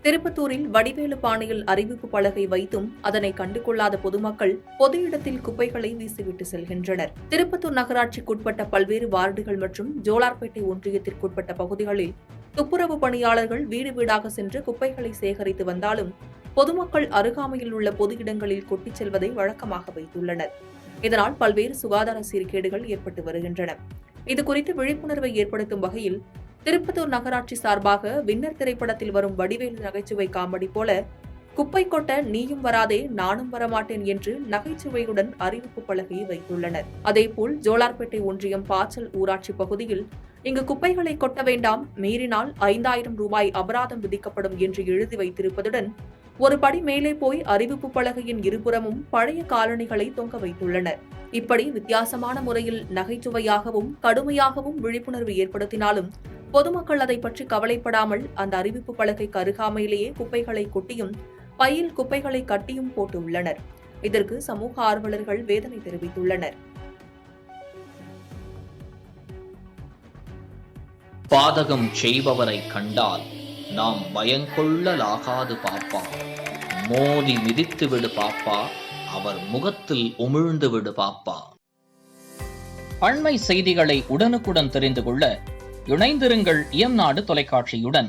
திருப்பத்தூரில் வடிவேலு பாணியில் அறிவிப்பு பலகை வைத்தும் அதனை கண்டுகொள்ளாத பொதுமக்கள் பொது இடத்தில் குப்பைகளை வீசிவிட்டு செல்கின்றனர். திருப்பத்தூர் நகராட்சிக்குட்பட்ட பல்வேறு வார்டுகள் மற்றும் ஜோலார்பேட்டை ஒன்றியத்திற்குட்பட்ட பகுதிகளில் துப்புரவு பணியாளர்கள் வீடு வீடாக சென்று குப்பைகளை சேகரித்து வந்தாலும் பொதுமக்கள் அருகாமையில் உள்ள பொது இடங்களில் கொட்டிச் செல்வதை வழக்கமாக வைத்துள்ளனர். இதனால் பல்வேறு சுகாதார சீர்கேடுகள் ஏற்பட்டு வருகின்றன. இதுகுறித்து விழிப்புணர்வை ஏற்படுத்தும் வகையில் திருப்பத்தூர் நகராட்சி சார்பாக வின்னர் திரைப்படத்தில் வரும் வடிவேலு நகைச்சுவை காமெடி போல குப்பை கொட்ட நீயும் வராதே நானும் வரமாட்டேன் என்று நகைச்சுவையுடன் அறிவிப்பு பலகையை வைத்துள்ளனர். அதேபோல் ஜோலார்பேட்டை ஒன்றியம் பாச்சல் ஊராட்சி பகுதியில் இங்கு குப்பைகளை கொட்ட வேண்டாம், மீறினால் 5000 ரூபாய் அபராதம் விதிக்கப்படும் என்று எழுதி வைத்திருப்பதுடன் ஒரு படி மேலே போய் அறிவிப்பு பலகையின் இருபுறமும் பழைய காலணிகளை தொங்க வைத்துள்ளனர். இப்படி வித்தியாசமான முறையில் நகைச்சுவையாகவும் கடுமையாகவும் விழிப்புணர்வு ஏற்படுத்தினாலும் பொதுமக்கள் அதை பற்றி கவலைப்படாமல் அந்த அறிவிப்பு பலகைக்கு அருகாமையிலேயே குப்பைகளை கொட்டியும் பையில் குப்பைகளை கட்டியும் போட்டுள்ளனர். இதற்கு சமூக ஆர்வலர்கள் வேதனை தெரிவித்துள்ளனர். பாதகம் செய்பவரை கண்டால் நாம் பயங்கொள்ளலாகாது பாப்பா, மோதி மிதித்து விடு பாப்பா, அவர் முகத்தில் உமிழ்ந்து விடு பாப்பா. அண்மை செய்திகளை உடனுக்குடன் தெரிந்து கொள்ள இணைந்திருங்கள் இயம்நாடு தொலைக்காட்சியுடன்.